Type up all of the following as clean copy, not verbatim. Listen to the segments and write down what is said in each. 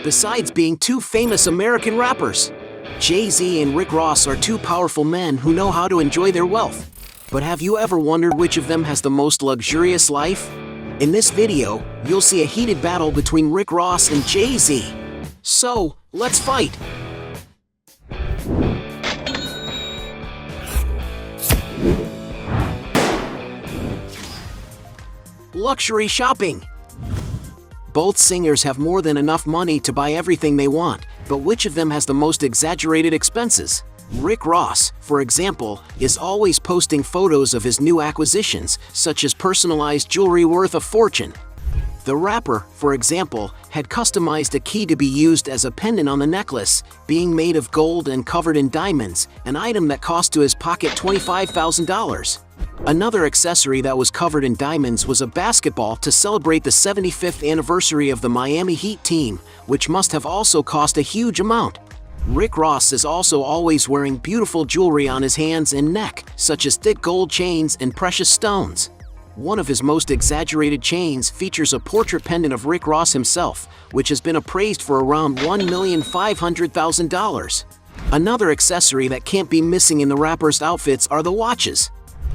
Besides being two famous American rappers, Jay-Z and Rick Ross are two powerful men who know how to enjoy their wealth. But have you ever wondered which of them has the most luxurious life? In this video, you'll see a heated battle between Rick Ross and Jay-Z. So, let's fight! Luxury shopping. Both singers have more than enough money to buy everything they want, but which of them has the most exaggerated expenses? Rick Ross, for example, is always posting photos of his new acquisitions, such as personalized jewelry worth a fortune. The rapper, for example, had customized a key to be used as a pendant on the necklace, being made of gold and covered in diamonds, an item that cost to his pocket $25,000. Another accessory that was covered in diamonds was a basketball to celebrate the 75th anniversary of the Miami Heat team, which must have also cost a huge amount. Rick Ross is also always wearing beautiful jewelry on his hands and neck, such as thick gold chains and precious stones. One of his most exaggerated chains features a portrait pendant of Rick Ross himself, which has been appraised for around $1,500,000. Another accessory that can't be missing in the rapper's outfits are the watches.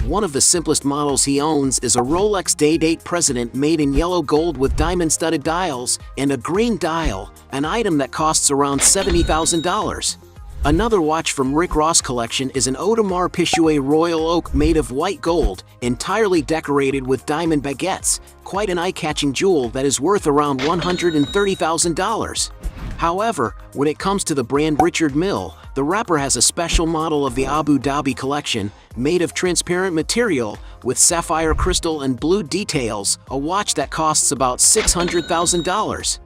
One of the simplest models he owns is a Rolex Day-Date President made in yellow gold with diamond-studded dials and a green dial, an item that costs around $70,000. Another watch from Rick Ross' collection is an Audemars Piguet Royal Oak made of white gold, entirely decorated with diamond baguettes, quite an eye-catching jewel that is worth around $130,000. However, when it comes to the brand Richard Mille, the rapper has a special model of the Abu Dhabi collection, made of transparent material, with sapphire crystal and blue details, a watch that costs about $600,000.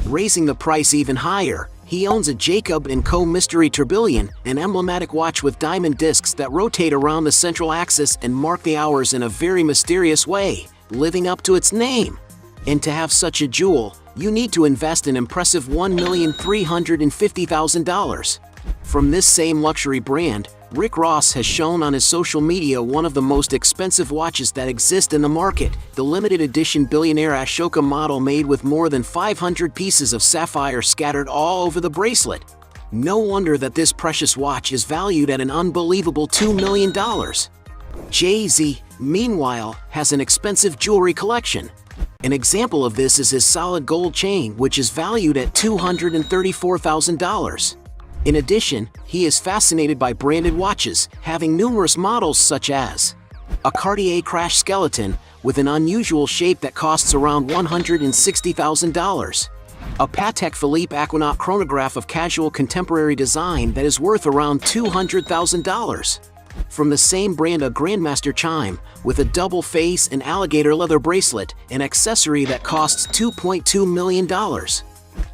Raising the price even higher, he owns a Jacob & Co. Mystery Tourbillon, an emblematic watch with diamond discs that rotate around the central axis and mark the hours in a very mysterious way, living up to its name. And to have such a jewel, you need to invest an impressive $1,350,000. From this same luxury brand, Rick Ross has shown on his social media one of the most expensive watches that exist in the market, the limited edition billionaire Ashoka model made with more than 500 pieces of sapphire scattered all over the bracelet. No wonder that this precious watch is valued at an unbelievable $2 million. Jay-Z, meanwhile, has an expensive jewelry collection. An example of this is his solid gold chain, which is valued at $234,000. In addition, he is fascinated by branded watches, having numerous models such as a Cartier Crash Skeleton with an unusual shape that costs around $160,000, a Patek Philippe Aquanaut chronograph of casual contemporary design that is worth around $200,000. From the same brand, a Grandmaster chime with a double face and alligator leather bracelet, an accessory that costs $2.2 million.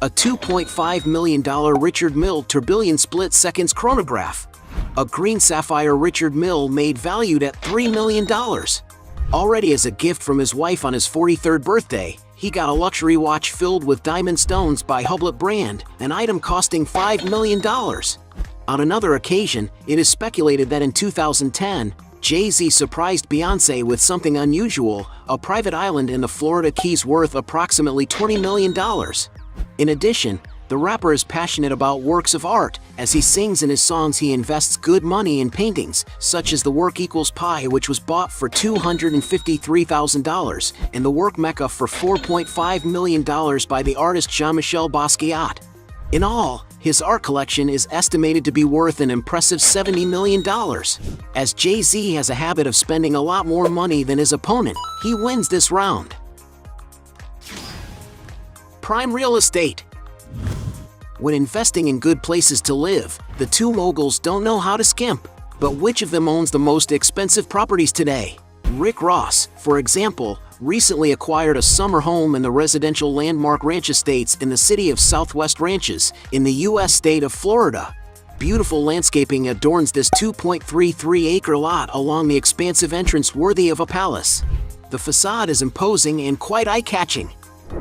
A $2.5 million Richard Mille Tourbillon split seconds chronograph. A green sapphire Richard Mille made valued at $3 million. Already as a gift from his wife on his 43rd birthday, he got a luxury watch filled with diamond stones by Hublot brand, an item costing $5 million. On another occasion, it is speculated that in 2010, Jay-Z surprised Beyoncé with something unusual, a private island in the Florida Keys worth approximately $20 million. In addition, the rapper is passionate about works of art. As he sings in his songs, he invests good money in paintings, such as The Work Equals Pi, which was bought for $253,000, and The Work Mecca for $4.5 million by the artist Jean-Michel Basquiat. In all, his art collection is estimated to be worth an impressive $70 million. As Jay-Z has a habit of spending a lot more money than his opponent, he wins this round. Prime real estate. When investing in good places to live, the two moguls don't know how to skimp. But which of them owns the most expensive properties today? Rick Ross, for example, recently acquired a summer home in the residential landmark Ranch Estates in the city of Southwest Ranches, in the U.S. state of Florida. Beautiful landscaping adorns this 2.33-acre lot along the expansive entrance worthy of a palace. The facade is imposing and quite eye-catching.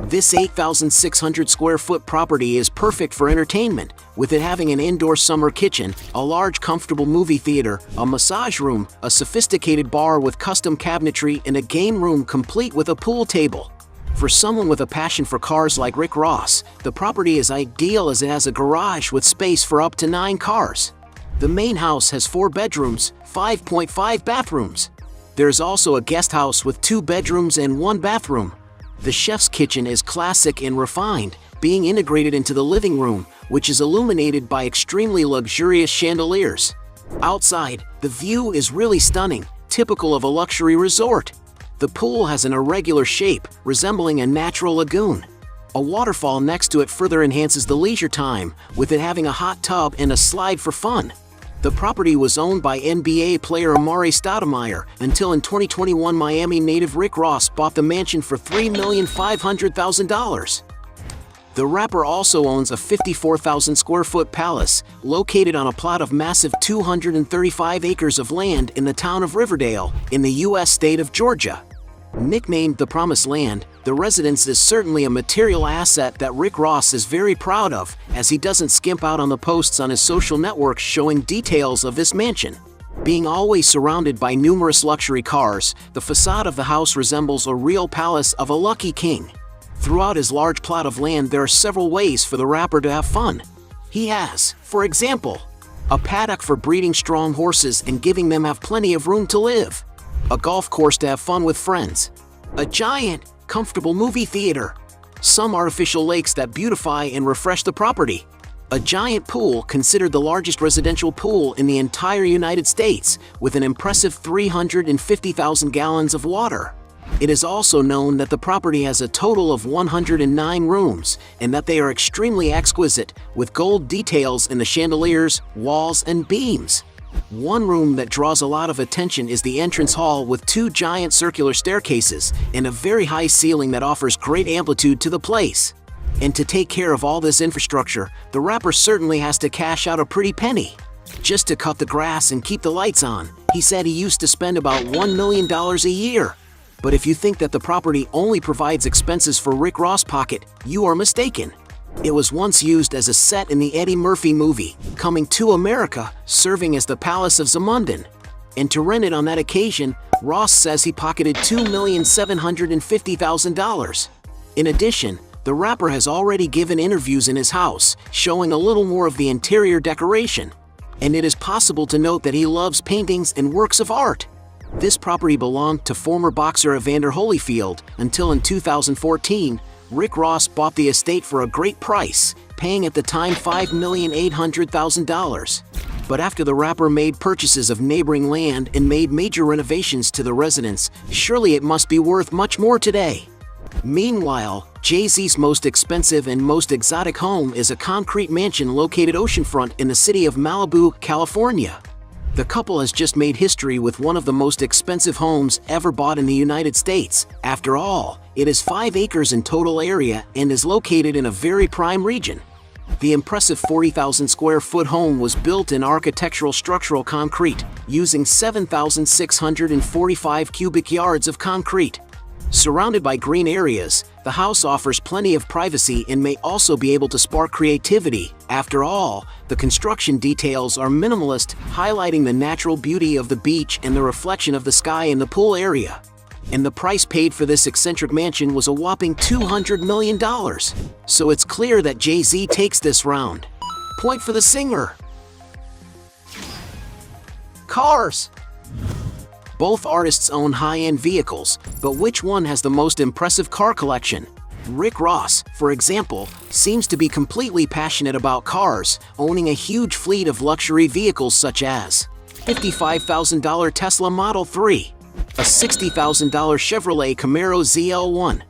This 8,600 square foot property is perfect for entertainment, with it having an indoor summer kitchen, a large comfortable movie theater, a massage room, a sophisticated bar with custom cabinetry, and a game room complete with a pool table. For someone with a passion for cars like Rick Ross, the property is ideal as it has a garage with space for up to 9 cars. The main house has 4 bedrooms, 5.5 bathrooms. There's also a guest house with 2 bedrooms and 1 bathroom. The chef's kitchen is classic and refined, being integrated into the living room, which is illuminated by extremely luxurious chandeliers. Outside, the view is really stunning, typical of a luxury resort. The pool has an irregular shape, resembling a natural lagoon. A waterfall next to it further enhances the leisure time, with it having a hot tub and a slide for fun. The property was owned by NBA player Amar'e Stoudemire until in 2021 Miami native Rick Ross bought the mansion for $3,500,000. The rapper also owns a 54,000 square foot palace located on a plot of massive 235 acres of land in the town of Riverdale in the U.S. state of Georgia. Nicknamed the Promised Land, the residence is certainly a material asset that Rick Ross is very proud of, as he doesn't skimp out on the posts on his social networks showing details of this mansion. Being always surrounded by numerous luxury cars, the facade of the house resembles a real palace of a lucky king. Throughout his large plot of land, there are several ways for the rapper to have fun. He has, for example, a paddock for breeding strong horses and giving them have plenty of room to live. A golf course to have fun with friends. A giant, comfortable movie theater. Some artificial lakes that beautify and refresh the property. A giant pool considered the largest residential pool in the entire United States, with an impressive 350,000 gallons of water. It is also known that the property has a total of 109 rooms, and that they are extremely exquisite, with gold details in the chandeliers, walls, and beams. One room that draws a lot of attention is the entrance hall with 2 giant circular staircases and a very high ceiling that offers great amplitude to the place. And to take care of all this infrastructure, the rapper certainly has to cash out a pretty penny. Just to cut the grass and keep the lights on, he said he used to spend about $1 million a year. But if you think that the property only provides expenses for Rick Ross' pocket, you are mistaken. It was once used as a set in the Eddie Murphy movie, Coming to America, serving as the Palace of Zamundin. And to rent it on that occasion, Ross says he pocketed $2,750,000. In addition, the rapper has already given interviews in his house, showing a little more of the interior decoration. And it is possible to note that he loves paintings and works of art. This property belonged to former boxer Evander Holyfield until in 2014, Rick Ross bought the estate for a great price, paying at the time $5,800,000. But after the rapper made purchases of neighboring land and made major renovations to the residence, surely it must be worth much more today. Meanwhile, Jay-Z's most expensive and most exotic home is a concrete mansion located oceanfront in the city of Malibu, California. The couple has just made history with one of the most expensive homes ever bought in the United States. After all, it is 5 acres in total area and is located in a very prime region. The impressive 40,000 square foot home was built in architectural structural concrete, using 7,645 cubic yards of concrete. Surrounded by green areas, the house offers plenty of privacy and may also be able to spark creativity. After all, the construction details are minimalist, highlighting the natural beauty of the beach and the reflection of the sky in the pool area. And the price paid for this eccentric mansion was a whopping $200 million. So it's clear that Jay-Z takes this round. Point for the singer. Cars. Both artists own high-end vehicles, but which one has the most impressive car collection? Rick Ross, for example, seems to be completely passionate about cars, owning a huge fleet of luxury vehicles such as $55,000 Tesla Model 3, a $60,000 Chevrolet Camaro ZL1,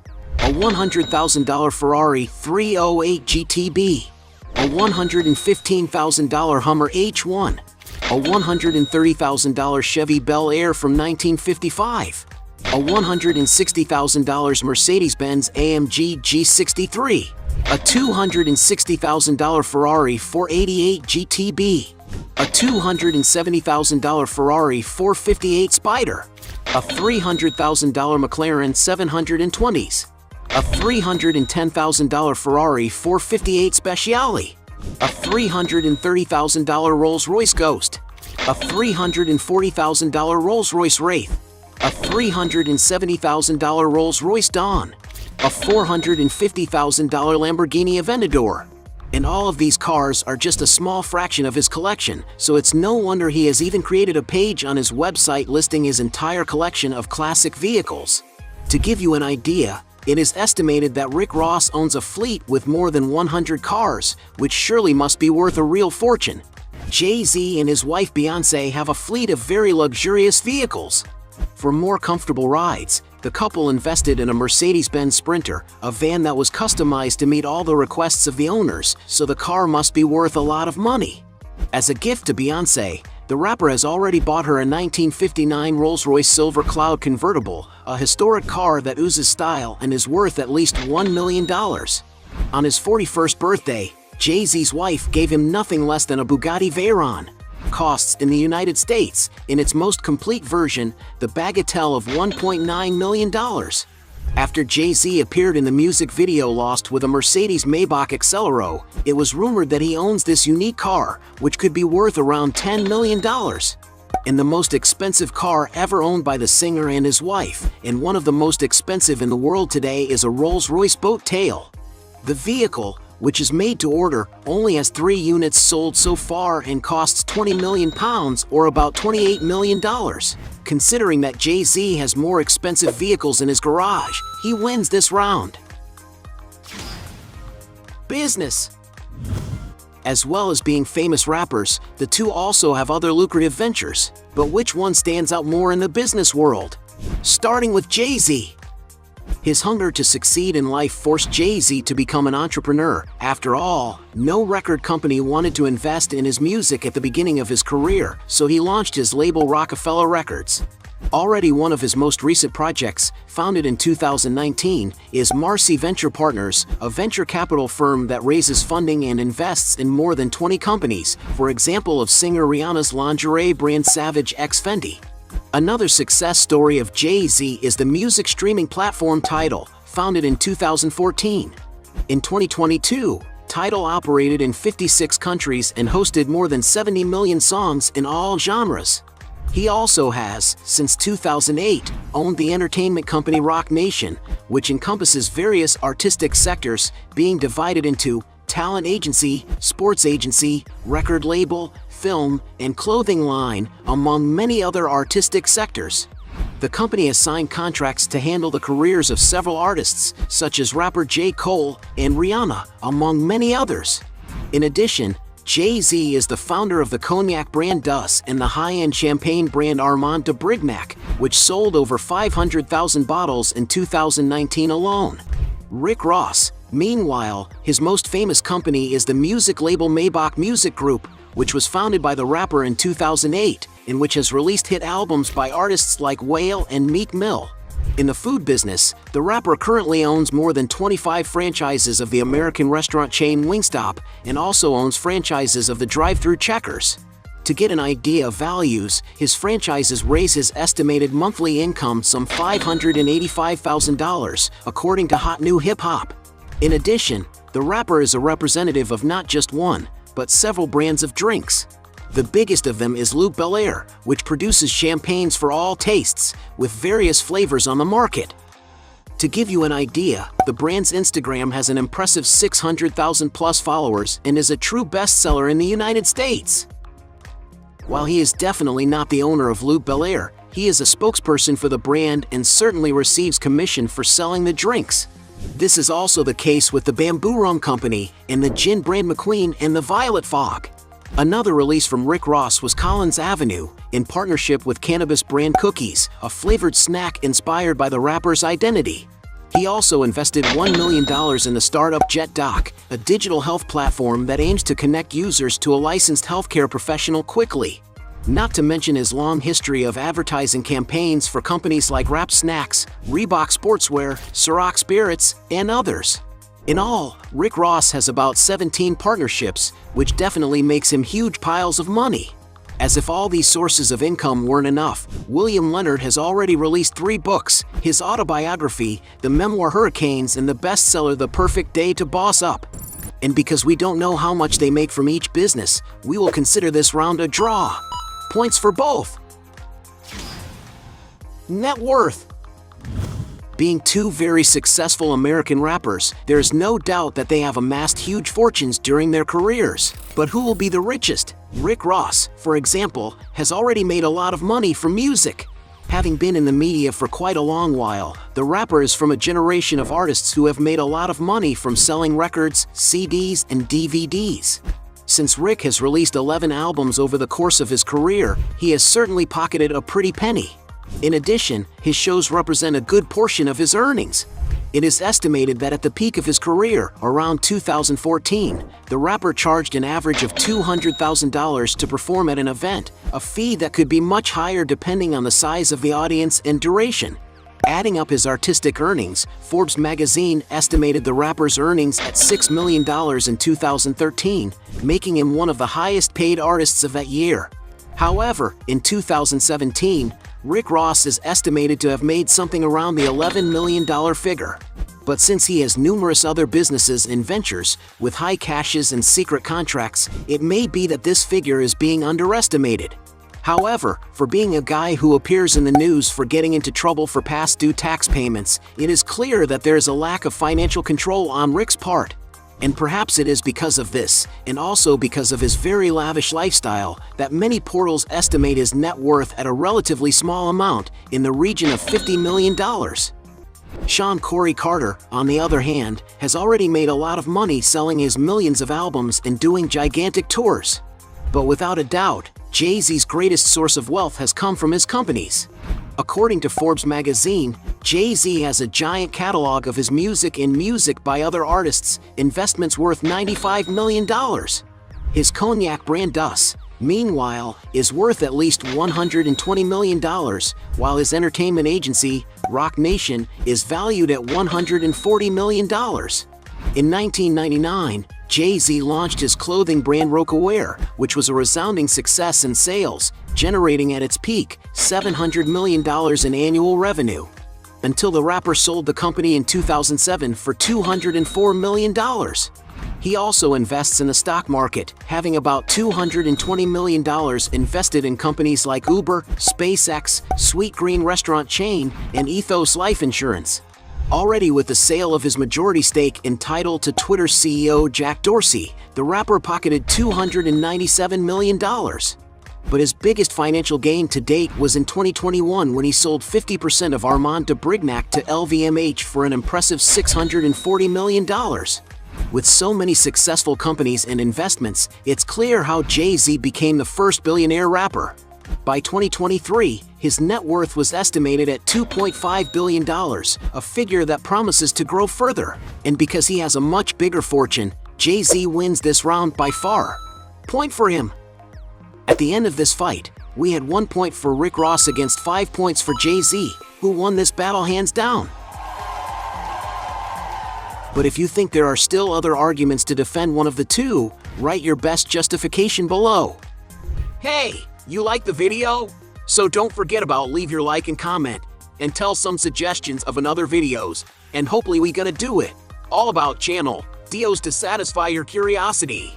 a $100,000 Ferrari 308 GTB, a $115,000 Hummer H1, a $130,000 Chevy Bel Air from 1955, a $160,000 Mercedes-Benz AMG G63, a $260,000 Ferrari 488 GTB, a $270,000 Ferrari 458 Spider, a $300,000 McLaren 720s, a $310,000 Ferrari 458 Speciale, a $330,000 Rolls-Royce Ghost, a $340,000 Rolls-Royce Wraith, a $370,000 Rolls-Royce Dawn, a $450,000 Lamborghini Aventador. And all of these cars are just a small fraction of his collection, so it's no wonder he has even created a page on his website listing his entire collection of classic vehicles. To give you an idea, it is estimated that Rick Ross owns a fleet with more than 100 cars, which surely must be worth a real fortune. Jay-Z and his wife Beyoncé have a fleet of very luxurious vehicles. For more comfortable rides, the couple invested in a Mercedes-Benz Sprinter, a van that was customized to meet all the requests of the owners, so the car must be worth a lot of money. As a gift to Beyoncé, the rapper has already bought her a 1959 Rolls-Royce Silver Cloud convertible, a historic car that oozes style and is worth at least $1 million. On his 41st birthday, Jay-Z's wife gave him nothing less than a Bugatti Veyron. Costs in the United States, in its most complete version, the bagatelle of $1.9 million. After Jay-Z appeared in the music video Lost with a Mercedes Maybach Accelero, it was rumored that he owns this unique car, which could be worth around $10 million. And the most expensive car ever owned by the singer and his wife, and one of the most expensive in the world today, is a Rolls-Royce Boat Tail. The vehicle, which is made to order, only has 3 units sold so far and costs £20 million, or about $28 million. Considering that Jay-Z has more expensive vehicles in his garage, he wins this round. Business. As well as being famous rappers, the two also have other lucrative ventures. But which one stands out more in the business world? Starting with Jay-Z. His hunger to succeed in life forced Jay-Z to become an entrepreneur. After all, no record company wanted to invest in his music at the beginning of his career, so he launched his label Rockefeller Records. Already one of his most recent projects, founded in 2019, is Marcy Venture Partners, a venture capital firm that raises funding and invests in more than 20 companies, for example of singer Rihanna's lingerie brand Savage X Fenty. Another success story of Jay-Z is the music streaming platform Tidal, founded in 2014. In 2022, Tidal operated in 56 countries and hosted more than 70 million songs in all genres. He also has, since 2008, owned the entertainment company Roc Nation, which encompasses various artistic sectors, being divided into talent agency, sports agency, record label, film, and clothing line, among many other artistic sectors. The company has signed contracts to handle the careers of several artists, such as rapper J. Cole and Rihanna, among many others. In addition, Jay-Z is the founder of the cognac brand Dus and the high-end champagne brand Armand de Brignac, which sold over 500,000 bottles in 2019 alone. Rick Ross, meanwhile, his most famous company is the music label Maybach Music Group, which was founded by the rapper in 2008, and which has released hit albums by artists like Whale and Meek Mill. In the food business, the rapper currently owns more than 25 franchises of the American restaurant chain Wingstop, and also owns franchises of the drive-thru Checkers. To get an idea of values, his franchises raise his estimated monthly income some $585,000, according to Hot New Hip Hop. In addition, the rapper is a representative of not just one, but several brands of drinks. The biggest of them is Luc Belaire, which produces champagnes for all tastes, with various flavors on the market. To give you an idea, the brand's Instagram has an impressive 600,000 plus followers and is a true bestseller in the United States. While he is definitely not the owner of Luc Belaire, he is a spokesperson for the brand and certainly receives commission for selling the drinks. This is also the case with the Bamboo Rum Company and the gin brand McQueen and the Violet Fog. Another release from Rick Ross was Collins Avenue, in partnership with cannabis brand Cookies, a flavored snack inspired by the rapper's identity. He also invested $1 million in the startup JetDoc, a digital health platform that aims to connect users to a licensed healthcare professional quickly. Not to mention his long history of advertising campaigns for companies like Rap Snacks, Reebok Sportswear, Ciroc Spirits, and others. In all, Rick Ross has about 17 partnerships, which definitely makes him huge piles of money. As if all these sources of income weren't enough, William Leonard has already released 3 books, his autobiography, the memoir Hurricanes, and the bestseller The Perfect Day to Boss Up. And because we don't know how much they make from each business, we will consider this round a draw. Points for both. Net worth. Being two very successful American rappers, there's no doubt that they have amassed huge fortunes during their careers. But who will be the richest? Rick Ross, for example, has already made a lot of money from music. Having been in the media for quite a long while, the rapper is from a generation of artists who have made a lot of money from selling records, CDs, and DVDs. Since Rick has released 11 albums over the course of his career, he has certainly pocketed a pretty penny. In addition, his shows represent a good portion of his earnings. It is estimated that at the peak of his career, around 2014, the rapper charged an average of $200,000 to perform at an event, a fee that could be much higher depending on the size of the audience and duration. Adding up his artistic earnings, Forbes magazine estimated the rapper's earnings at $6 million in 2013, making him one of the highest paid artists of that year. However, in 2017, Rick Ross is estimated to have made something around the $11 million figure. But since he has numerous other businesses and ventures, with high cashes and secret contracts, it may be that this figure is being underestimated. However, for being a guy who appears in the news for getting into trouble for past due tax payments, it is clear that there is a lack of financial control on Rick's part. And perhaps it is because of this, and also because of his very lavish lifestyle, that many portals estimate his net worth at a relatively small amount, in the region of $50 million. Sean Corey Carter, on the other hand, has already made a lot of money selling his millions of albums and doing gigantic tours. But without a doubt, Jay-Z's greatest source of wealth has come from his companies. According to Forbes magazine, Jay-Z has a giant catalog of his music and music by other artists, investments worth $95 million. His cognac brand Dus, meanwhile, is worth at least $120 million, while his entertainment agency, Roc Nation, is valued at $140 million. In 1999, Jay-Z launched his clothing brand Rocawear, which was a resounding success in sales, generating at its peak $700 million in annual revenue. Until the rapper sold the company in 2007 for $204 million. He also invests in the stock market, having about $220 million invested in companies like Uber, SpaceX, Sweet Green restaurant chain, and Ethos Life Insurance. Already with the sale of his majority stake in Tidal to Twitter CEO Jack Dorsey, the rapper pocketed $297 million. But his biggest financial gain to date was in 2021 when he sold 50% of Armand de Brignac to LVMH for an impressive $640 million. With so many successful companies and investments, it's clear how Jay-Z became the first billionaire rapper. By 2023, his net worth was estimated at $2.5 billion, a figure that promises to grow further. And because he has a much bigger fortune, Jay-Z wins this round by far. Point for him. At the end of this fight, we had 1 point for Rick Ross against 5 points for Jay-Z, who won this battle hands down. But if you think there are still other arguments to defend one of the two, write your best justification below. Hey, you like the video? So don't forget about leave your like and comment, and tell some suggestions of another videos, and hopefully we gonna do it. All about channel, Dios to satisfy your curiosity.